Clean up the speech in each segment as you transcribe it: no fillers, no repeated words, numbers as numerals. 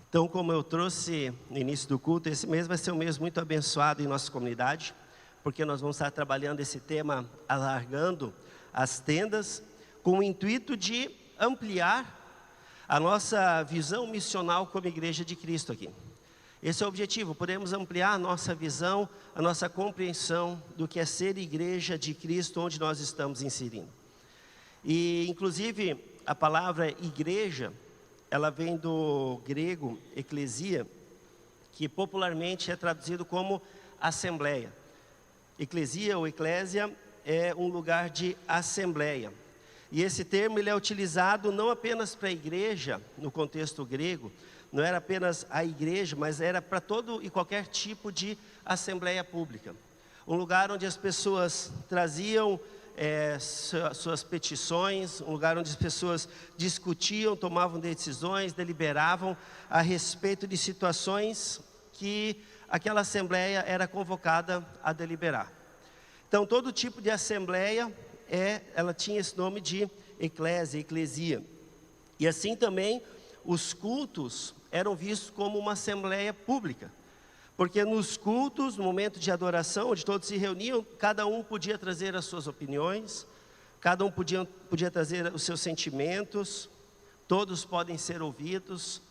Então, como eu trouxe no início do culto, esse mês vai ser um mês muito abençoado em nossa comunidade, porque nós vamos estar trabalhando esse tema, alargando as tendas, com o intuito de ampliar a nossa visão missional como Igreja de Cristo aqui. Esse é o objetivo, podemos ampliar a nossa visão, a nossa compreensão do que é ser Igreja de Cristo, onde nós estamos inserindo. E, inclusive, a palavra igreja, ela vem do grego eclesia, que popularmente é traduzido como assembleia. Eclesia ou eclésia é um lugar de assembleia. E esse termo ele é utilizado não apenas para a igreja, no contexto grego, não era apenas a igreja, mas era para todo e qualquer tipo de assembleia pública. Um lugar onde as pessoas traziam suas petições, um lugar onde as pessoas discutiam, tomavam decisões, deliberavam a respeito de situações que aquela assembleia era convocada a deliberar. Então, todo tipo de assembleia, ela tinha esse nome de eclésia, eclesia. E assim também, os cultos eram vistos como uma assembleia pública. Porque nos cultos, no momento de adoração, onde todos se reuniam, cada um podia trazer as suas opiniões, cada um podia trazer os seus sentimentos, todos podem ser ouvidos,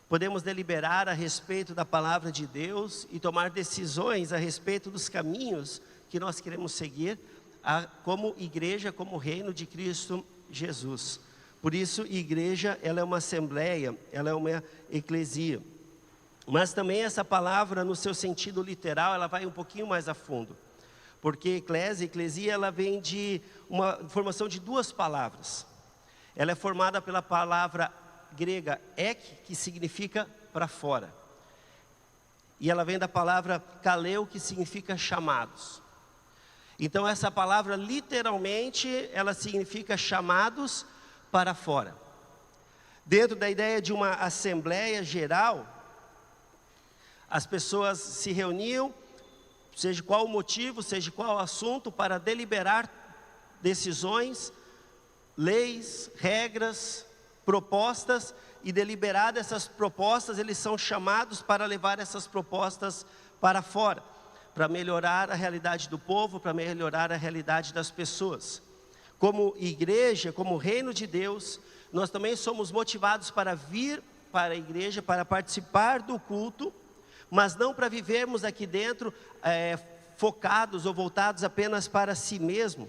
podemos deliberar a respeito da palavra de Deus e tomar decisões a respeito dos caminhos que nós queremos seguir como igreja, como reino de Cristo Jesus. Por isso, igreja, ela é uma assembleia, ela é uma eclesia. Mas também essa palavra, no seu sentido literal, ela vai um pouquinho mais a fundo. Porque eclesia, ela vem de uma formação de duas palavras. Ela é formada pela palavra grega ek, que significa para fora. E ela vem da palavra kaleo, que significa chamados. Então essa palavra, literalmente, ela significa chamados para fora. Dentro da ideia de uma assembleia geral, as pessoas se reuniam, seja qual o motivo, seja qual o assunto, para deliberar decisões, leis, regras, propostas, e deliberadas essas propostas, eles são chamados para levar essas propostas para fora, para melhorar a realidade do povo, para melhorar a realidade das pessoas. Como igreja, como reino de Deus, nós também somos motivados para vir para a igreja, para participar do culto, mas não para vivermos aqui dentro focados ou voltados apenas para si mesmo,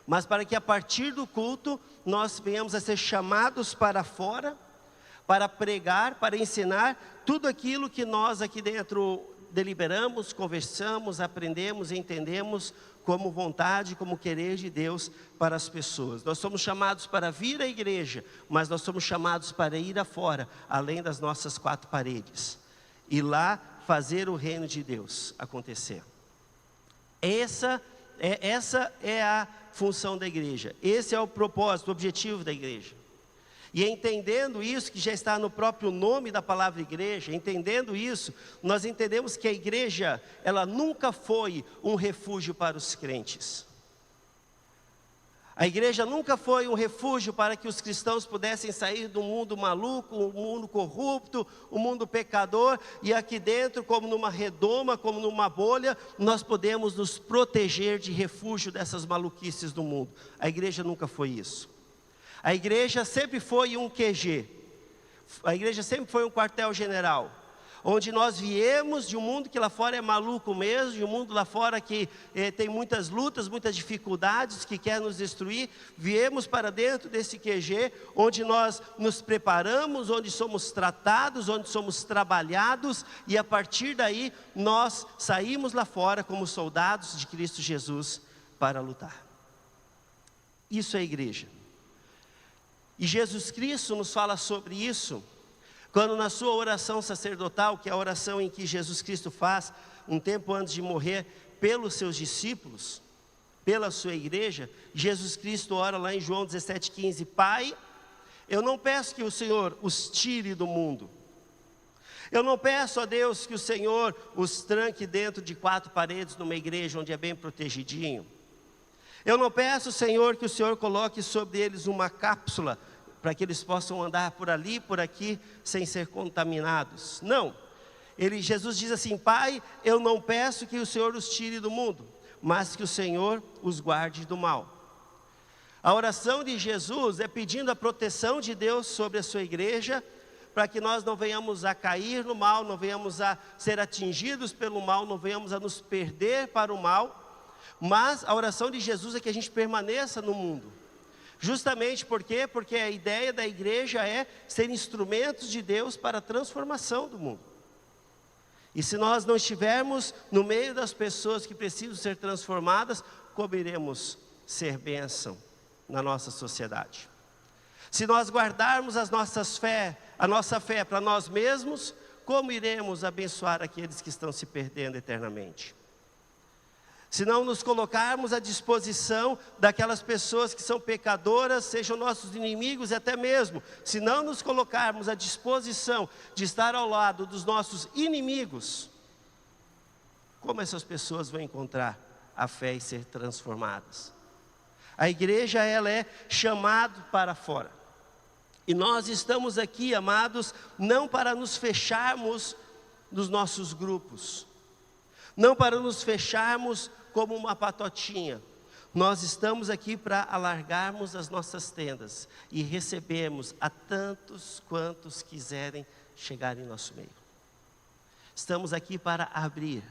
mas para que a partir do culto nós venhamos a ser chamados para fora, para pregar, para ensinar tudo aquilo que nós aqui dentro deliberamos, conversamos, aprendemos, entendemos como vontade, como querer de Deus para as pessoas. Nós somos chamados para vir à igreja, mas nós somos chamados para ir afora, além das nossas quatro paredes. E lá fazer o reino de Deus acontecer. Essa é a função da igreja. Esse é o propósito, o objetivo da igreja. E entendendo isso, que já está no próprio nome da palavra igreja, entendendo isso, nós entendemos que a igreja, ela nunca foi um refúgio para os crentes. A igreja nunca foi um refúgio para que os cristãos pudessem sair do mundo maluco, um mundo corrupto, um mundo pecador, e aqui dentro, como numa redoma, como numa bolha, nós podemos nos proteger de refúgio dessas maluquices do mundo. A igreja nunca foi isso. A igreja sempre foi um QG, a igreja sempre foi um quartel-general, onde nós viemos de um mundo que lá fora é maluco mesmo, de um mundo lá fora que tem muitas lutas, muitas dificuldades, que quer nos destruir. Viemos para dentro desse QG, onde nós nos preparamos, onde somos tratados, onde somos trabalhados, e a partir daí nós saímos lá fora como soldados de Cristo Jesus para lutar. Isso é igreja. E Jesus Cristo nos fala sobre isso, quando na sua oração sacerdotal, que é a oração em que Jesus Cristo faz, um tempo antes de morrer, pelos seus discípulos, pela sua igreja, Jesus Cristo ora lá em João 17,15, Pai, eu não peço que o Senhor os tire do mundo, eu não peço a Deus que o Senhor os tranque dentro de quatro paredes numa igreja onde é bem protegidinho, eu não peço, Senhor, que o Senhor coloque sobre eles uma cápsula para que eles possam andar por ali, por aqui, sem ser contaminados. Não. Jesus diz assim: Pai, eu não peço que o Senhor os tire do mundo, mas que o Senhor os guarde do mal. A oração de Jesus é pedindo a proteção de Deus sobre a sua igreja, para que nós não venhamos a cair no mal, não venhamos a ser atingidos pelo mal, não venhamos a nos perder para o mal. Mas a oração de Jesus é que a gente permaneça no mundo. Justamente por quê? Porque a ideia da igreja é ser instrumentos de Deus para a transformação do mundo. E se nós não estivermos no meio das pessoas que precisam ser transformadas, como iremos ser bênção na nossa sociedade? Se nós guardarmos a nossa fé para nós mesmos, como iremos abençoar aqueles que estão se perdendo eternamente? Se não nos colocarmos à disposição daquelas pessoas que são pecadoras, sejam nossos inimigos e até mesmo, se não nos colocarmos à disposição de estar ao lado dos nossos inimigos, como essas pessoas vão encontrar a fé e ser transformadas? A igreja, ela é chamada para fora. E nós estamos aqui, amados, não para nos fecharmos nos nossos grupos, não para nos fecharmos como uma patotinha. Nós estamos aqui para alargarmos as nossas tendas e recebermos a tantos quantos quiserem chegar em nosso meio. Estamos aqui para abrir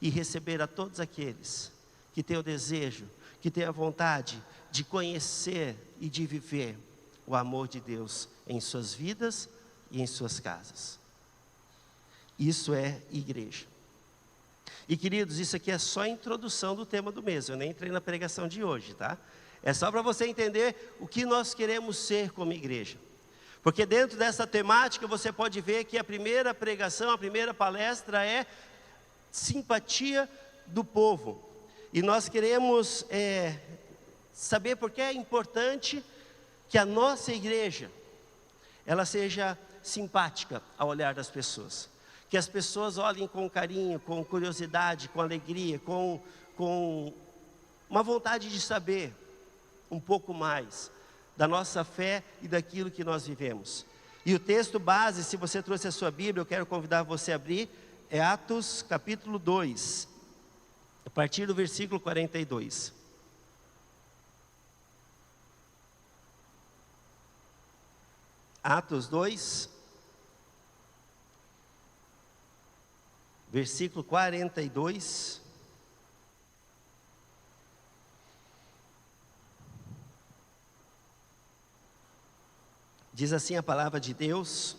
e receber a todos aqueles que têm o desejo, que têm a vontade de conhecer e de viver o amor de Deus em suas vidas e em suas casas. Isso é igreja. E queridos, isso aqui é só a introdução do tema do mês. Eu nem entrei na pregação de hoje, tá? É só para você entender o que nós queremos ser como igreja. Porque dentro dessa temática você pode ver que a primeira pregação, a primeira palestra é simpatia do povo. E nós queremos saber por que é importante que a nossa igreja, ela seja simpática ao olhar das pessoas. Que as pessoas olhem com carinho, com curiosidade, com alegria, com uma vontade de saber um pouco mais da nossa fé e daquilo que nós vivemos. E o texto base, se você trouxe a sua Bíblia, eu quero convidar você a abrir, é Atos capítulo 2, a partir do versículo 42. Atos 2, versículo 42. Diz assim a palavra de Deus,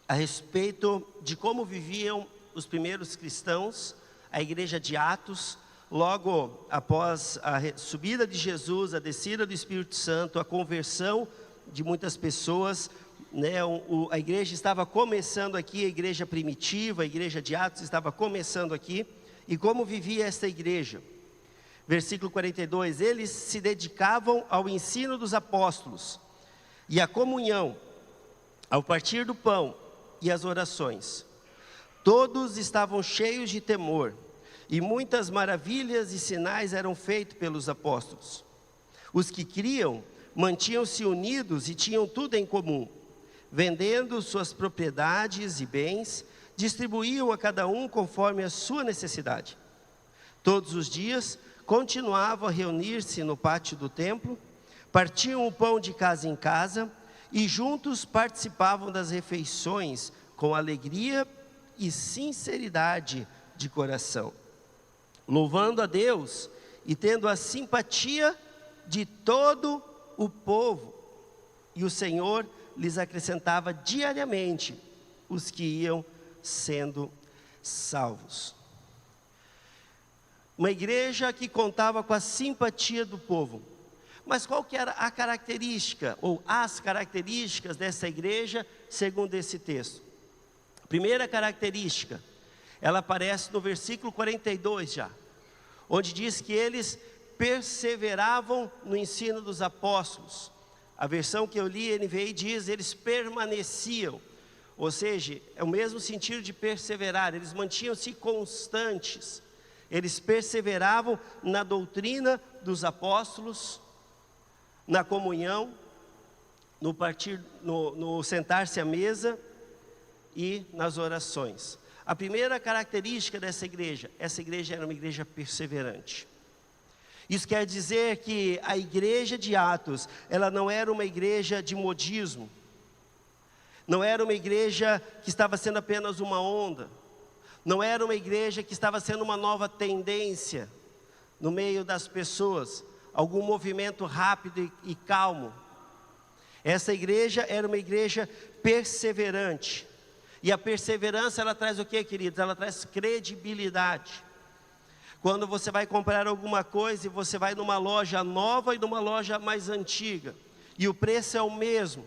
a respeito de como viviam os primeiros cristãos, a igreja de Atos, logo após a subida de Jesus, a descida do Espírito Santo, a conversão de muitas pessoas, né? A igreja estava começando aqui, a igreja primitiva, a igreja de Atos estava começando aqui. E como vivia esta igreja? Versículo 42, eles se dedicavam ao ensino dos apóstolos e à comunhão, ao partir do pão e às orações. Todos estavam cheios de temor, e muitas maravilhas e sinais eram feitos pelos apóstolos. Os que criam mantinham-se unidos e tinham tudo em comum. Vendendo suas propriedades e bens, distribuíam a cada um conforme a sua necessidade. Todos os dias continuavam a reunir-se no pátio do templo, partiam o pão de casa em casa e juntos participavam das refeições com alegria e sinceridade de coração, louvando a Deus e tendo a simpatia de todo o povo. E o Senhor lhes acrescentava diariamente os que iam sendo salvos. Uma igreja que contava com a simpatia do povo. Mas qual que era a característica, ou as características dessa igreja, segundo esse texto? Primeira característica, ela aparece no versículo 42 já, onde diz que eles perseveravam no ensino dos apóstolos. A versão que eu li, NVI, diz, eles permaneciam, ou seja, é o mesmo sentido de perseverar, eles mantinham-se constantes, eles perseveravam na doutrina dos apóstolos, na comunhão, no sentar-se à mesa e nas orações. A primeira característica dessa igreja, essa igreja era uma igreja perseverante. Isso quer dizer que a igreja de Atos, ela não era uma igreja de modismo, não era uma igreja que estava sendo apenas uma onda, não era uma igreja que estava sendo uma nova tendência no meio das pessoas, algum movimento rápido e calmo. Essa igreja era uma igreja perseverante. E a perseverança, ela traz o que, queridos? Ela traz credibilidade. Quando você vai comprar alguma coisa e você vai numa loja nova e numa loja mais antiga, e o preço é o mesmo,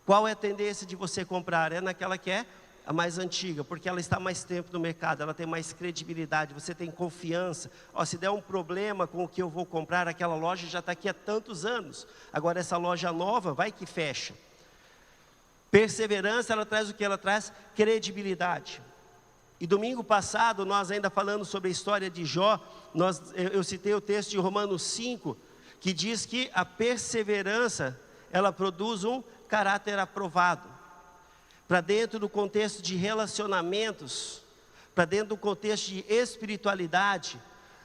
qual é a tendência de você comprar? É naquela que é a mais antiga, porque ela está mais tempo no mercado, ela tem mais credibilidade, você tem confiança. Se der um problema com o que eu vou comprar, aquela loja já está aqui há tantos anos, agora essa loja nova, vai que fecha. Perseverança, ela traz o que? Ela traz credibilidade. E domingo passado, nós ainda falando sobre a história de Jó, eu citei o texto de Romanos 5, que diz que a perseverança, ela produz um caráter aprovado. Para dentro do contexto de relacionamentos, para dentro do contexto de espiritualidade,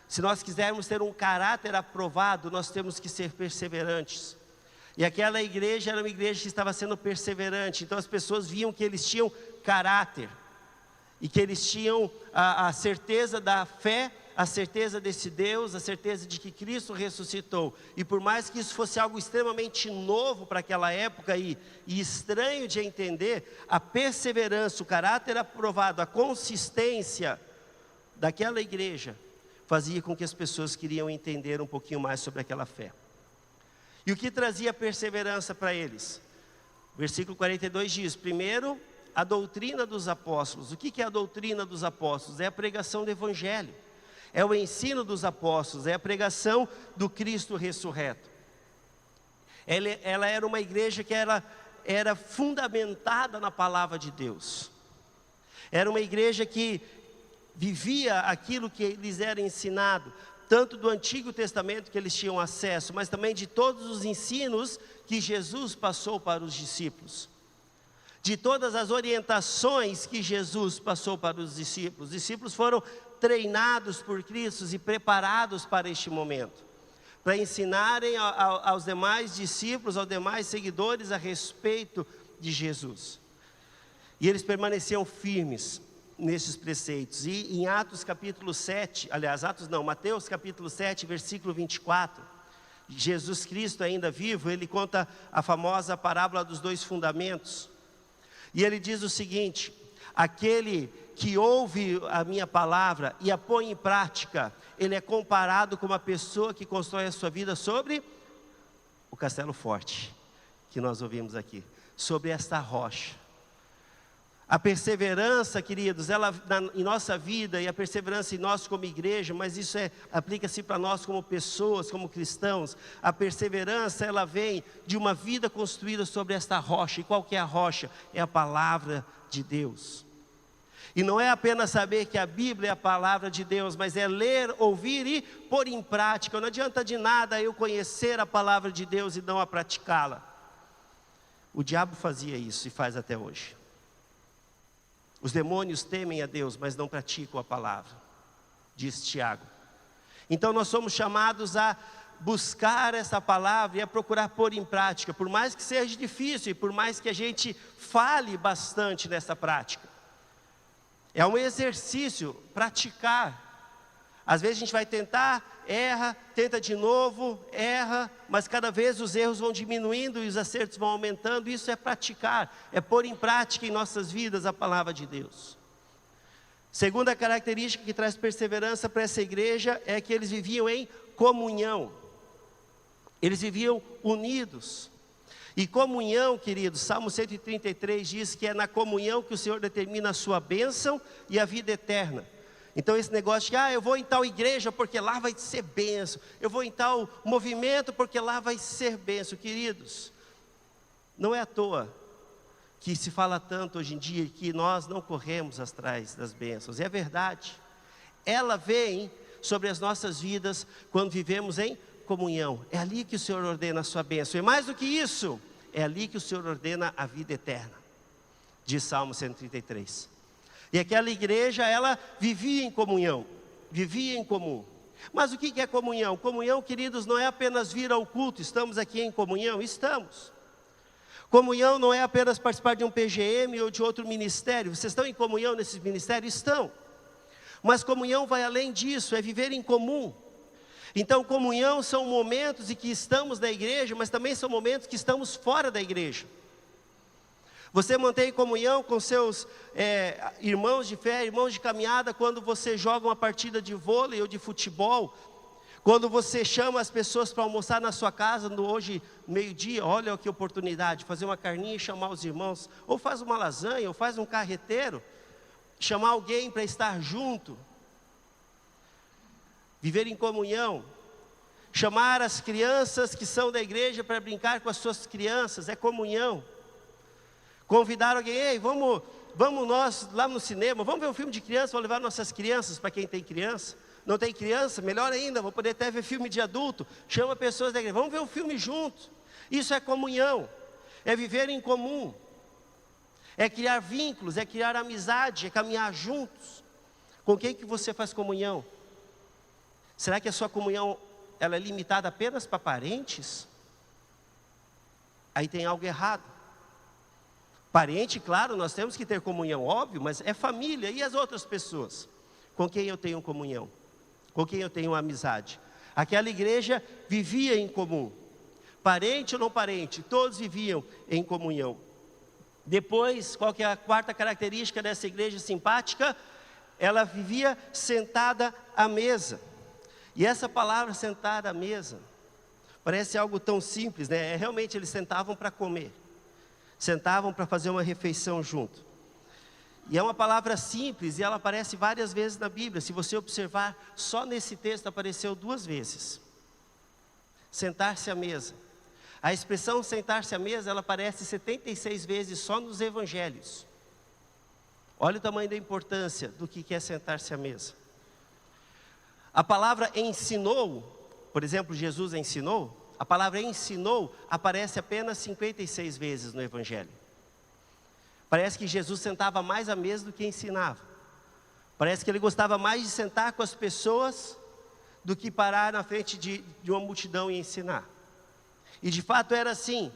se nós quisermos ter um caráter aprovado, nós temos que ser perseverantes. E aquela igreja era uma igreja que estava sendo perseverante, então as pessoas viam que eles tinham caráter, e que eles tinham a certeza da fé, a certeza desse Deus, a certeza de que Cristo ressuscitou. E por mais que isso fosse algo extremamente novo para aquela época e estranho de entender, a perseverança, o caráter aprovado, a consistência daquela igreja fazia com que as pessoas queriam entender um pouquinho mais sobre aquela fé. E o que trazia perseverança para eles? Versículo 42 diz, primeiro, a doutrina dos apóstolos. O que é a doutrina dos apóstolos? É a pregação do evangelho, é o ensino dos apóstolos, é a pregação do Cristo ressurreto. Ela era uma igreja que era fundamentada na palavra de Deus. Era uma igreja que vivia aquilo que lhes era ensinado, tanto do Antigo Testamento que eles tinham acesso, mas também de todos os ensinos que Jesus passou para os discípulos. De todas as orientações que Jesus passou para os discípulos. Os discípulos foram treinados por Cristo e preparados para este momento, para ensinarem aos demais discípulos, aos demais seguidores a respeito de Jesus. E eles permaneciam firmes nesses preceitos. E em Mateus capítulo 7, versículo 24, Jesus Cristo ainda vivo, ele conta a famosa parábola dos dois fundamentos. E ele diz o seguinte, aquele que ouve a minha palavra e a põe em prática, ele é comparado com uma pessoa que constrói a sua vida sobre o castelo forte, que nós ouvimos aqui, sobre esta rocha. A perseverança, queridos, ela em nossa vida, e a perseverança em nós como igreja, mas isso aplica-se para nós como pessoas, como cristãos. A perseverança, ela vem de uma vida construída sobre esta rocha. E qual que é a rocha? É a palavra de Deus. E não é apenas saber que a Bíblia é a palavra de Deus, mas é ler, ouvir e pôr em prática. Não adianta de nada eu conhecer a palavra de Deus e não a praticá-la. O diabo fazia isso e faz até hoje. Os demônios temem a Deus, mas não praticam a palavra, diz Tiago. Então nós somos chamados a buscar essa palavra e a procurar pôr em prática, por mais que seja difícil e por mais que a gente fale bastante nessa prática. É um exercício, praticar. Às vezes a gente vai tentar, erra, tenta de novo, erra, mas cada vez os erros vão diminuindo e os acertos vão aumentando. Isso é praticar, é pôr em prática em nossas vidas a palavra de Deus. Segunda característica que traz perseverança para essa igreja é que eles viviam em comunhão. Eles viviam unidos. E comunhão, queridos, Salmo 133 diz que é na comunhão que o Senhor determina a sua bênção e a vida eterna. Então esse negócio de, eu vou em tal igreja porque lá vai ser bênção, eu vou em tal movimento porque lá vai ser bênção. Queridos, não é à toa que se fala tanto hoje em dia que nós não corremos atrás das bênçãos. É verdade, ela vem sobre as nossas vidas quando vivemos em comunhão. É ali que o Senhor ordena a sua bênção. E mais do que isso, é ali que o Senhor ordena a vida eterna, diz Salmo 133. E aquela igreja, ela vivia em comunhão, vivia em comum. Mas o que é comunhão? Comunhão, queridos, não é apenas vir ao culto. Estamos aqui em comunhão? Estamos. Comunhão não é apenas participar de um PGM ou de outro ministério. Vocês estão em comunhão nesses ministérios? Estão. Mas comunhão vai além disso, é viver em comum. Então, comunhão são momentos em que estamos na igreja, mas também são momentos que estamos fora da igreja. Você mantém comunhão com seus irmãos de fé, irmãos de caminhada, quando você joga uma partida de vôlei ou de futebol, quando você chama as pessoas para almoçar na sua casa, hoje, meio-dia, olha que oportunidade, fazer uma carninha e chamar os irmãos, ou faz uma lasanha, ou faz um carreteiro, chamar alguém para estar junto, viver em comunhão, chamar as crianças que são da igreja para brincar com as suas crianças, é comunhão. Convidar alguém, ei, vamos nós lá no cinema, vamos ver um filme de criança, vamos levar nossas crianças, para quem tem criança. Não tem criança, melhor ainda, vou poder até ver filme de adulto, chama pessoas da igreja, vamos ver um filme juntos. Isso é comunhão, é viver em comum, é criar vínculos, é criar amizade, é caminhar juntos. Com quem que você faz comunhão? Será que a sua comunhão, ela é limitada apenas para parentes? Aí tem algo errado. Parente, claro, nós temos que ter comunhão, óbvio, mas é família. E as outras pessoas? Com quem eu tenho comunhão? Com quem eu tenho amizade? Aquela igreja vivia em comum. Parente ou não parente, todos viviam em comunhão. Depois, qual que é a quarta característica dessa igreja simpática? Ela vivia sentada à mesa. E essa palavra sentada à mesa, parece algo tão simples, né? Realmente eles sentavam para comer. Sentavam para fazer uma refeição junto. E é uma palavra simples e ela aparece várias vezes na Bíblia. Se você observar, só nesse texto apareceu 2 vezes. Sentar-se à mesa. A expressão sentar-se à mesa, ela aparece 76 vezes só nos evangelhos. Olha o tamanho da importância do que é sentar-se à mesa. A palavra ensinou, por exemplo, Jesus ensinou. A palavra ensinou aparece apenas 56 vezes no Evangelho. Parece que Jesus sentava mais à mesa do que ensinava. Parece que ele gostava mais de sentar com as pessoas do que parar na frente de uma multidão e ensinar. E de fato era assim,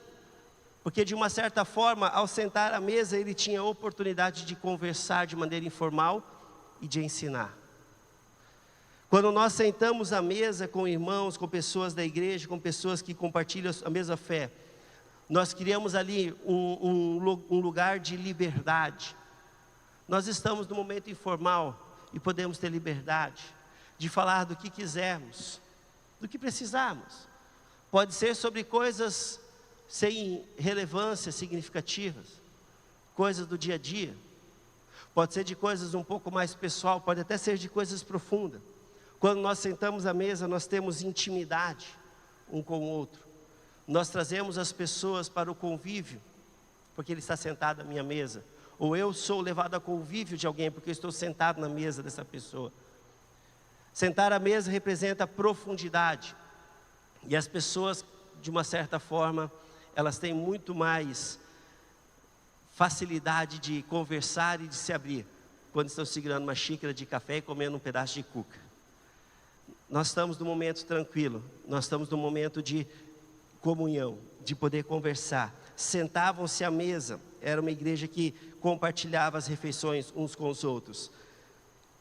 porque de uma certa forma, ao sentar à mesa, ele tinha a oportunidade de conversar de maneira informal e de ensinar. Quando nós sentamos à mesa com irmãos, com pessoas da igreja, com pessoas que compartilham a mesma fé, nós criamos ali um lugar de liberdade. Nós estamos no momento informal e podemos ter liberdade de falar do que quisermos, do que precisarmos. Pode ser sobre coisas sem relevância significativas, coisas do dia a dia. Pode ser de coisas um pouco mais pessoal, pode até ser de coisas profundas. Quando nós sentamos à mesa, nós temos intimidade um com o outro. Nós trazemos as pessoas para o convívio, porque ele está sentado à minha mesa. Ou eu sou levado a convívio de alguém, porque eu estou sentado na mesa dessa pessoa. Sentar à mesa representa profundidade. E as pessoas, de uma certa forma, elas têm muito mais facilidade de conversar e de se abrir, quando estão segurando uma xícara de café e comendo um pedaço de cuca. Nós estamos num momento tranquilo, nós estamos num momento de comunhão, de poder conversar. Sentavam-se à mesa, era uma igreja que compartilhava as refeições uns com os outros.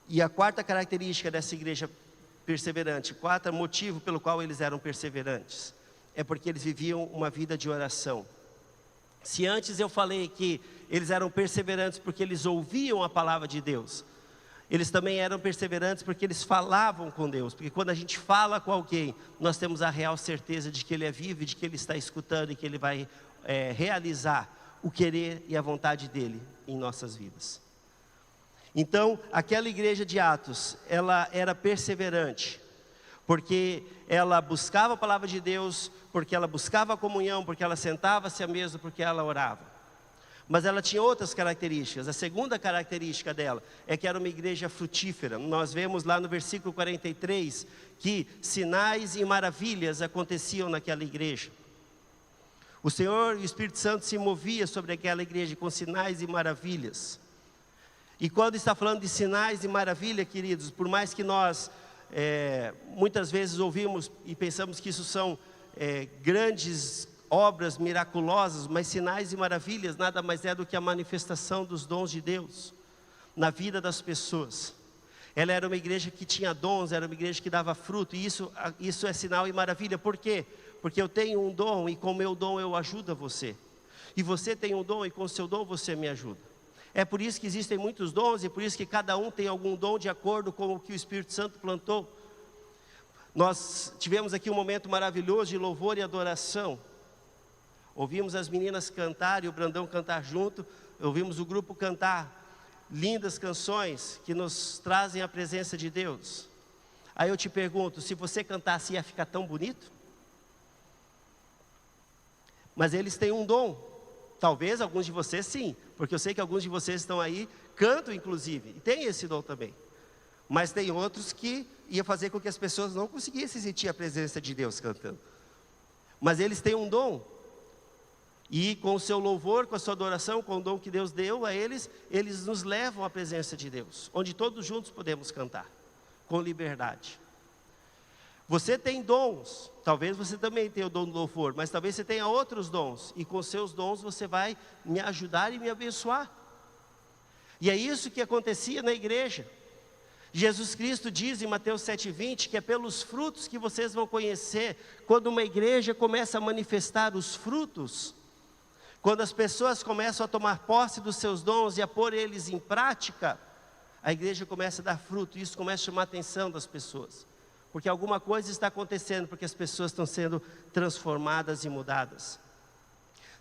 E a quarta característica dessa igreja perseverante, quarto motivo pelo qual eles eram perseverantes, é porque eles viviam uma vida de oração. Se antes eu falei que eles eram perseverantes porque eles ouviam a palavra de Deus, eles também eram perseverantes porque eles falavam com Deus. Porque quando a gente fala com alguém, nós temos a real certeza de que Ele é vivo, de que Ele está escutando e que Ele vai realizar o querer e a vontade dEle em nossas vidas. Então, aquela igreja de Atos, ela era perseverante, porque ela buscava a palavra de Deus, porque ela buscava a comunhão, porque ela sentava-se à mesa, porque ela orava. Mas ela tinha outras características. A segunda característica dela é que era uma igreja frutífera. Nós vemos lá no versículo 43 que sinais e maravilhas aconteciam naquela igreja. O Senhor e o Espírito Santo se movia sobre aquela igreja com sinais e maravilhas. E quando está falando de sinais e maravilha, queridos, por mais que nós muitas vezes ouvimos e pensamos que isso são grandes obras miraculosas, mas sinais e maravilhas nada mais é do que a manifestação dos dons de Deus na vida das pessoas. Ela era uma igreja que tinha dons, era uma igreja que dava fruto, e isso é sinal e maravilha. Por quê? Porque eu tenho um dom e com o meu dom eu ajudo você. E você tem um dom e com o seu dom você me ajuda. É por isso que existem muitos dons e por isso que cada um tem algum dom de acordo com o que o Espírito Santo plantou. Nós tivemos aqui um momento maravilhoso de louvor e adoração. Ouvimos as meninas cantar e o Brandão cantar junto. Ouvimos o grupo cantar lindas canções que nos trazem a presença de Deus. Aí eu te pergunto, se você cantasse ia ficar tão bonito? Mas eles têm um dom. Talvez alguns de vocês sim, porque eu sei que alguns de vocês estão aí, cantam inclusive, e tem esse dom também. Mas tem outros que ia fazer com que as pessoas não conseguissem sentir a presença de Deus cantando. Mas eles têm um dom. E com o seu louvor, com a sua adoração, com o dom que Deus deu a eles, eles nos levam à presença de Deus, onde todos juntos podemos cantar, com liberdade. Você tem dons, talvez você também tenha o dom do louvor, mas talvez você tenha outros dons, e com seus dons você vai me ajudar e me abençoar. E é isso que acontecia na igreja. Jesus Cristo diz em Mateus 7,20 que é pelos frutos que vocês vão conhecer, quando uma igreja começa a manifestar os frutos, quando as pessoas começam a tomar posse dos seus dons e a pôr eles em prática, a igreja começa a dar fruto, e isso começa a chamar a atenção das pessoas. Porque alguma coisa está acontecendo, porque as pessoas estão sendo transformadas e mudadas.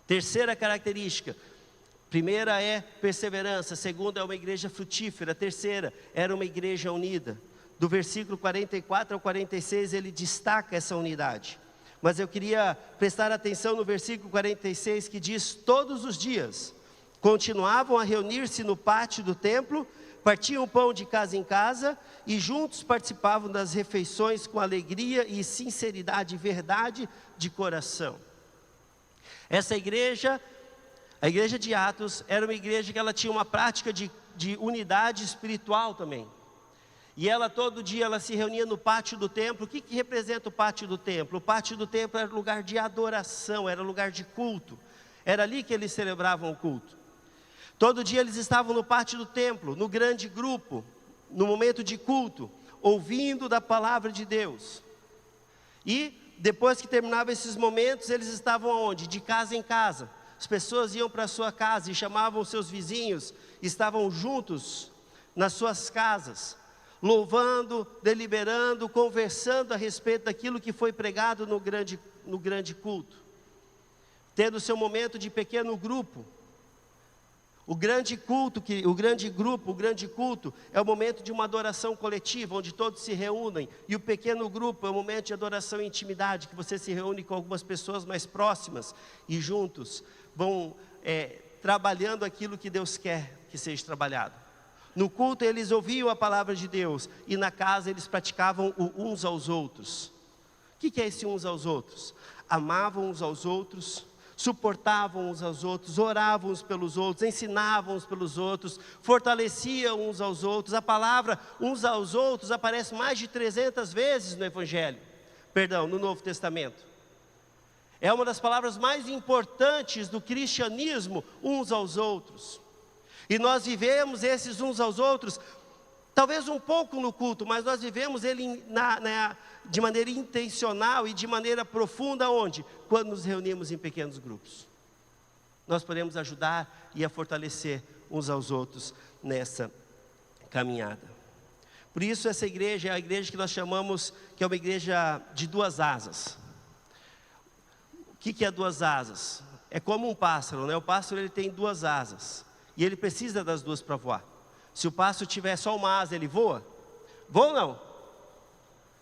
Terceira característica. Primeira é perseverança. Segunda é uma igreja frutífera. Terceira, era uma igreja unida. Do versículo 44 ao 46 ele destaca essa unidade. Mas eu queria prestar atenção no versículo 46 que diz: todos os dias continuavam a reunir-se no pátio do templo, partiam o pão de casa em casa e juntos participavam das refeições com alegria e sinceridade e verdade de coração. Essa igreja, a igreja de Atos, era uma igreja que ela tinha uma prática de unidade espiritual também. E ela todo dia ela se reunia no pátio do templo. O que representa o pátio do templo? O pátio do templo era lugar de adoração, era lugar de culto. Era ali que eles celebravam o culto. Todo dia eles estavam no pátio do templo, no grande grupo, no momento de culto, ouvindo da palavra de Deus. E depois que terminavam esses momentos, eles estavam aonde? De casa em casa. As pessoas iam para a sua casa e chamavam seus vizinhos, estavam juntos nas suas casas, louvando, deliberando, conversando a respeito daquilo que foi pregado no grande culto. Tendo seu momento de pequeno grupo. O grande culto é o momento de uma adoração coletiva, onde todos se reúnem. E o pequeno grupo é o momento de adoração e intimidade, que você se reúne com algumas pessoas mais próximas e juntos vão trabalhando aquilo que Deus quer que seja trabalhado. No culto eles ouviam a palavra de Deus e na casa eles praticavam o uns aos outros. O que é esse uns aos outros? Amavam uns aos outros, suportavam uns aos outros, oravam uns pelos outros, ensinavam uns pelos outros, fortaleciam uns aos outros. A palavra uns aos outros aparece mais de 300 vezes no Novo Testamento. É uma das palavras mais importantes do cristianismo, uns aos outros. E nós vivemos esses uns aos outros, talvez um pouco no culto, mas nós vivemos ele de maneira intencional e de maneira profunda, onde? Quando nos reunimos em pequenos grupos. Nós podemos ajudar e a fortalecer uns aos outros nessa caminhada. Por isso essa igreja é a igreja que nós chamamos, que é uma igreja de duas asas. O que é duas asas? É como um pássaro, né? O pássaro ele tem duas asas. E ele precisa das duas para voar. Se o pássaro tiver só uma asa, ele voa? Voa ou não?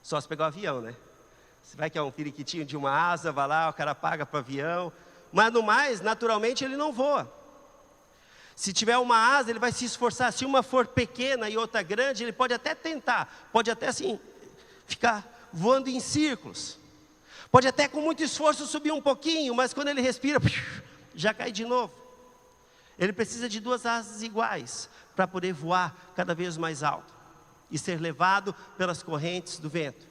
Só se pegar o avião, né? Você vai que é um periquitinho de uma asa, vai lá, o cara paga para o avião. Mas no mais, naturalmente ele não voa. Se tiver uma asa, ele vai se esforçar. Se uma for pequena e outra grande, ele pode até tentar. Pode até assim, ficar voando em círculos. Pode até com muito esforço subir um pouquinho, mas quando ele respira, já cai de novo. Ele precisa de 2 asas iguais para poder voar cada vez mais alto e ser levado pelas correntes do vento.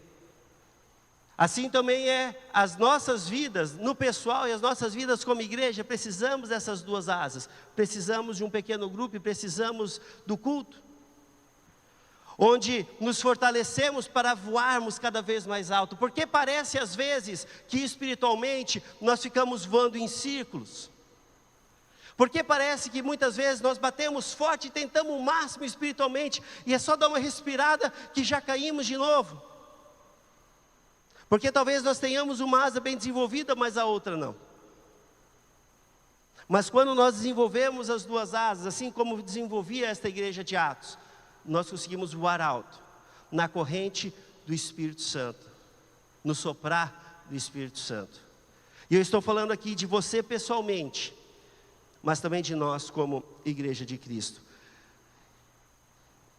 Assim também é as nossas vidas no pessoal e as nossas vidas como igreja. Precisamos dessas 2 asas. Precisamos de um pequeno grupo e precisamos do culto, onde nos fortalecemos para voarmos cada vez mais alto. Porque parece às vezes que espiritualmente nós ficamos voando em círculos. Porque parece que muitas vezes nós batemos forte e tentamos o máximo espiritualmente, e é só dar uma respirada que já caímos de novo. Porque talvez nós tenhamos uma asa bem desenvolvida, mas a outra não. Mas quando nós desenvolvemos as 2 asas, assim como desenvolvia esta igreja de Atos, nós conseguimos voar alto, na corrente do Espírito Santo, no soprar do Espírito Santo. E eu estou falando aqui de você pessoalmente, mas também de nós como igreja de Cristo.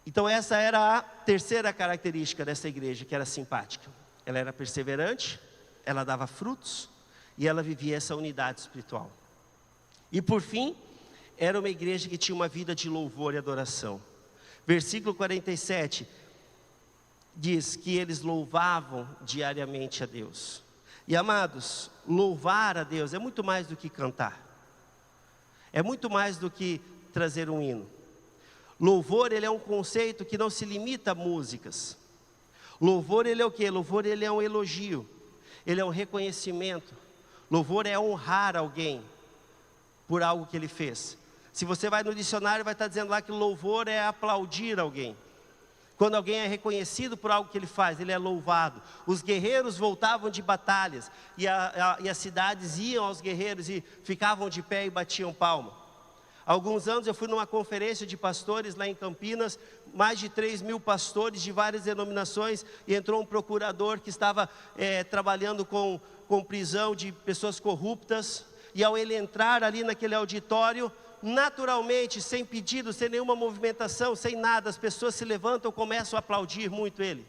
Então essa era a terceira característica dessa igreja, que era simpática. Ela era perseverante, ela dava frutos, e ela vivia essa unidade espiritual. E por fim, era uma igreja que tinha uma vida de louvor e adoração. Versículo 47, diz que eles louvavam diariamente a Deus. E amados, louvar a Deus é muito mais do que cantar. É muito mais do que trazer um hino. Louvor, ele é um conceito que não se limita a músicas. Louvor, ele é o quê? Louvor, ele é um elogio. Ele é um reconhecimento. Louvor é honrar alguém por algo que ele fez. Se você vai no dicionário, vai estar dizendo lá que louvor é aplaudir alguém. Quando alguém é reconhecido por algo que ele faz, ele é louvado. Os guerreiros voltavam de batalhas, e as cidades iam aos guerreiros e ficavam de pé e batiam palma. Há alguns anos eu fui numa conferência de pastores lá em Campinas, mais de 3.000 pastores de várias denominações, e entrou um procurador que estava trabalhando com prisão de pessoas corruptas, e ao ele entrar ali naquele auditório, naturalmente, sem pedido, sem nenhuma movimentação, sem nada, as pessoas se levantam e começam a aplaudir muito ele.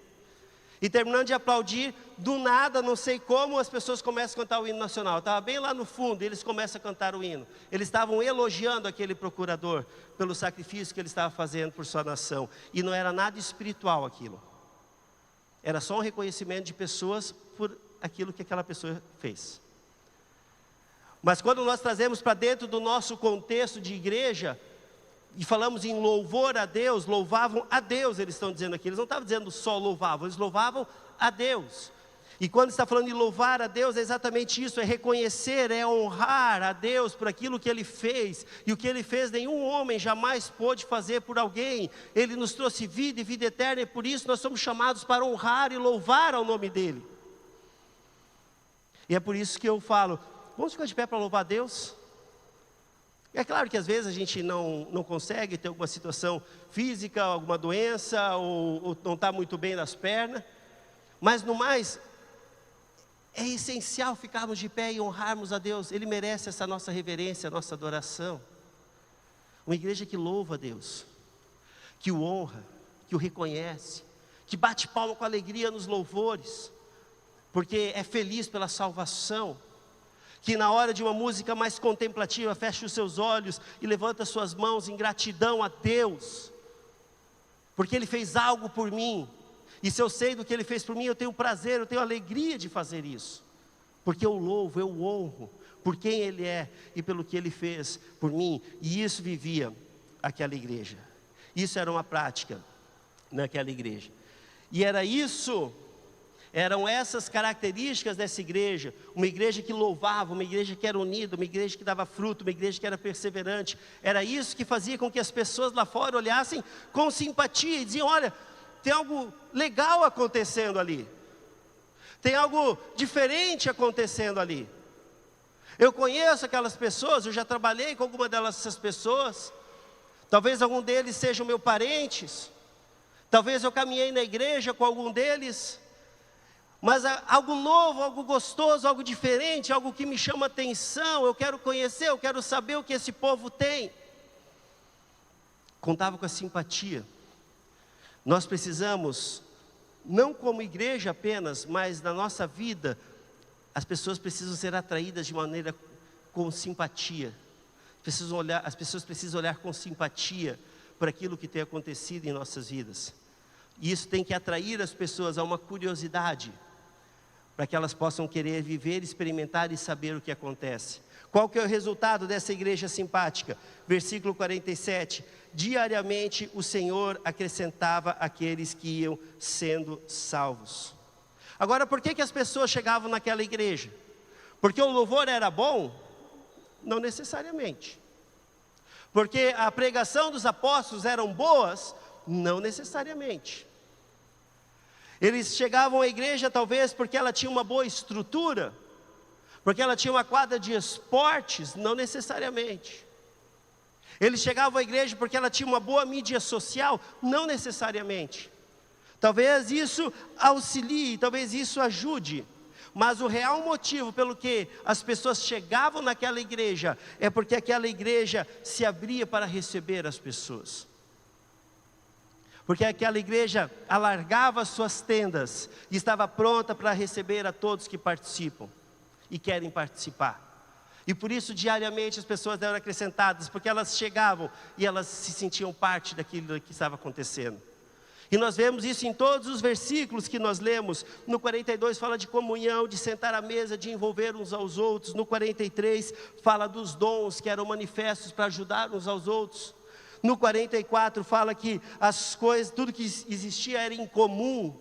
E terminando de aplaudir, do nada, não sei como, as pessoas começam a cantar o hino nacional. Estava bem lá no fundo, e eles começam a cantar o hino. Eles estavam elogiando aquele procurador pelo sacrifício que ele estava fazendo por sua nação. E não era nada espiritual aquilo. Era só um reconhecimento de pessoas por aquilo que aquela pessoa fez. Mas quando nós trazemos para dentro do nosso contexto de igreja, e falamos em louvor a Deus, louvavam a Deus, eles estão dizendo aqui. Eles não estavam dizendo só louvavam, eles louvavam a Deus. E quando está falando de louvar a Deus, é exatamente isso, é reconhecer, é honrar a Deus por aquilo que Ele fez. E o que Ele fez, nenhum homem jamais pôde fazer por alguém. Ele nos trouxe vida e vida eterna, e por isso nós somos chamados para honrar e louvar ao nome dEle. E é por isso que eu falo, vamos ficar de pé para louvar a Deus? É claro que às vezes a gente não consegue ter alguma situação física, alguma doença, ou não está muito bem nas pernas. Mas no mais, é essencial ficarmos de pé e honrarmos a Deus. Ele merece essa nossa reverência, a nossa adoração. Uma igreja que louva a Deus, que o honra, que o reconhece, que bate palma com alegria nos louvores, porque é feliz pela salvação. Que na hora de uma música mais contemplativa, feche os seus olhos e levanta suas mãos em gratidão a Deus, porque Ele fez algo por mim, e se eu sei do que Ele fez por mim, eu tenho prazer, eu tenho alegria de fazer isso, porque eu louvo, eu honro, por quem Ele é, e pelo que Ele fez por mim. E isso vivia aquela igreja, isso era uma prática naquela igreja, e eram essas características dessa igreja, uma igreja que louvava, uma igreja que era unida, uma igreja que dava fruto, uma igreja que era perseverante. Era isso que fazia com que as pessoas lá fora olhassem com simpatia e diziam, olha, tem algo legal acontecendo ali, tem algo diferente acontecendo ali. Eu conheço aquelas pessoas, eu já trabalhei com alguma dessas pessoas, talvez algum deles sejam meus parentes, talvez eu caminhei na igreja com algum deles, mas algo novo, algo gostoso, algo diferente, algo que me chama atenção, eu quero conhecer, eu quero saber o que esse povo tem. Contava com a simpatia. Nós precisamos, não como igreja apenas, mas na nossa vida, as pessoas precisam ser atraídas de maneira com simpatia. As pessoas precisam olhar com simpatia por aquilo que tem acontecido em nossas vidas. E isso tem que atrair as pessoas a uma curiosidade, para que elas possam querer viver, experimentar e saber o que acontece. Qual que é o resultado dessa igreja simpática? Versículo 47, diariamente o Senhor acrescentava aqueles que iam sendo salvos. Agora, por que as pessoas chegavam naquela igreja? Porque o louvor era bom? Não necessariamente. Porque a pregação dos apóstolos eram boas? Não necessariamente. Eles chegavam à igreja talvez porque ela tinha uma boa estrutura, porque ela tinha uma quadra de esportes? Não necessariamente. Eles chegavam à igreja porque ela tinha uma boa mídia social? Não necessariamente. Talvez isso auxilie, talvez isso ajude, mas o real motivo pelo que as pessoas chegavam naquela igreja é porque aquela igreja se abria para receber as pessoas. Porque aquela igreja alargava as suas tendas e estava pronta para receber a todos que participam e querem participar. E por isso diariamente as pessoas eram acrescentadas, porque elas chegavam e elas se sentiam parte daquilo que estava acontecendo. E nós vemos isso em todos os versículos que nós lemos. No 42 fala de comunhão, de sentar à mesa, de envolver uns aos outros. No 43 fala dos dons que eram manifestos para ajudar uns aos outros. No 44 fala que as coisas, tudo que existia era em comum.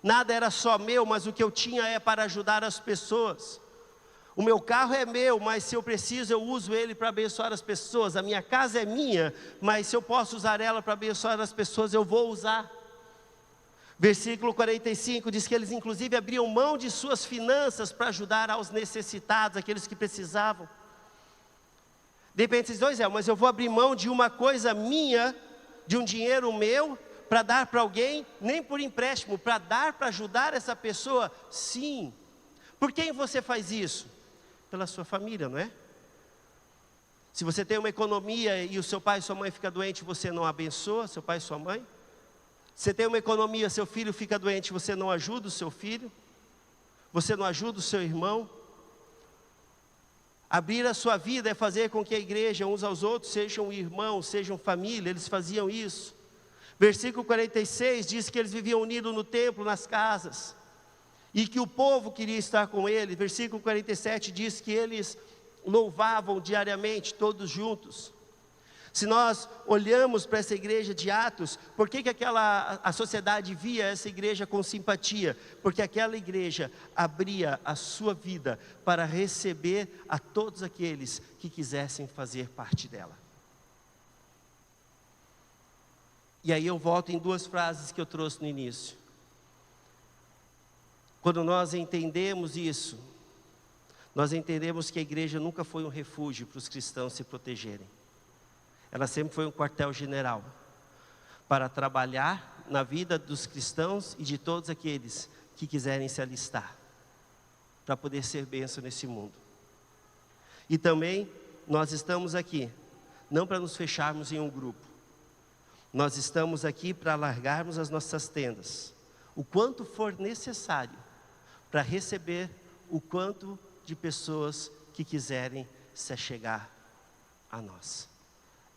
Nada era só meu, mas o que eu tinha é para ajudar as pessoas. O meu carro é meu, mas se eu preciso eu uso ele para abençoar as pessoas. A minha casa é minha, mas se eu posso usar ela para abençoar as pessoas, eu vou usar. Versículo 45 diz que eles inclusive abriam mão de suas finanças para ajudar aos necessitados, aqueles que precisavam. De repente vocês dizem, mas eu vou abrir mão de uma coisa minha, de um dinheiro meu, para dar para alguém, nem por empréstimo, para dar, para ajudar essa pessoa? Sim. Por quem você faz isso? Pela sua família, não é? Se você tem uma economia e o seu pai e sua mãe ficam doentes, você não abençoa seu pai e sua mãe? Se você tem uma economia, seu filho fica doente, você não ajuda o seu filho? Você não ajuda o seu irmão? Abrir a sua vida é fazer com que a igreja, uns aos outros, sejam irmãos, sejam família. Eles faziam isso. Versículo 46 diz que eles viviam unidos no templo, nas casas, e que o povo queria estar com ele. Versículo 47 diz que eles louvavam diariamente, todos juntos. Se nós olhamos para essa igreja de Atos, por que a sociedade via essa igreja com simpatia? Porque aquela igreja abria a sua vida para receber a todos aqueles que quisessem fazer parte dela. E aí eu volto em duas frases que eu trouxe no início. Quando nós entendemos isso, nós entendemos que a igreja nunca foi um refúgio para os cristãos se protegerem. Ela sempre foi um quartel-general para trabalhar na vida dos cristãos e de todos aqueles que quiserem se alistar, para poder ser bênção nesse mundo. E também nós estamos aqui, não para nos fecharmos em um grupo. Nós estamos aqui para alargarmos as nossas tendas, o quanto for necessário, para receber o quanto de pessoas que quiserem se achegar a nós.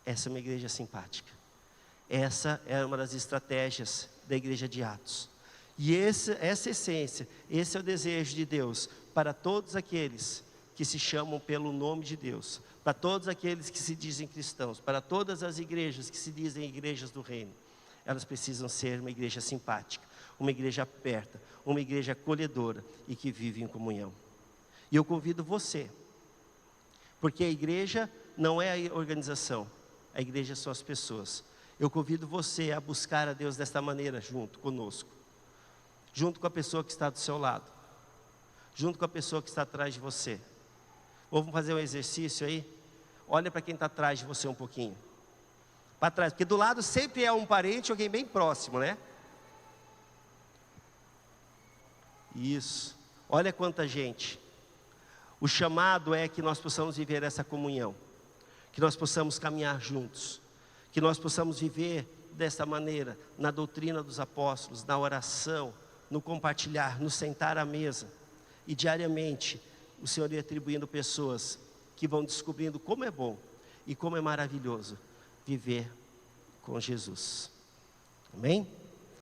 Essa é uma igreja simpática. Essa é uma das estratégias da igreja de Atos. E essa essência, esse é o desejo de Deus para todos aqueles que se chamam pelo nome de Deus, para todos aqueles que se dizem cristãos, para todas as igrejas que se dizem igrejas do reino. Elas precisam ser uma igreja simpática, uma igreja aberta, uma igreja acolhedora e que vive em comunhão. E eu convido você, porque a igreja não é a organização, a igreja são as pessoas. Eu convido você a buscar a Deus desta maneira junto conosco, junto com a pessoa que está do seu lado, junto com a pessoa que está atrás de você. Vamos fazer um exercício aí? Olha para quem está atrás de você um pouquinho, para trás, porque do lado sempre é um parente, alguém bem próximo, né? Isso, olha quanta gente. O chamado é que nós possamos viver essa comunhão, que nós possamos caminhar juntos, que nós possamos viver dessa maneira, na doutrina dos apóstolos, na oração, no compartilhar, no sentar à mesa, e diariamente o Senhor ir atribuindo pessoas que vão descobrindo como é bom e como é maravilhoso viver com Jesus. Amém?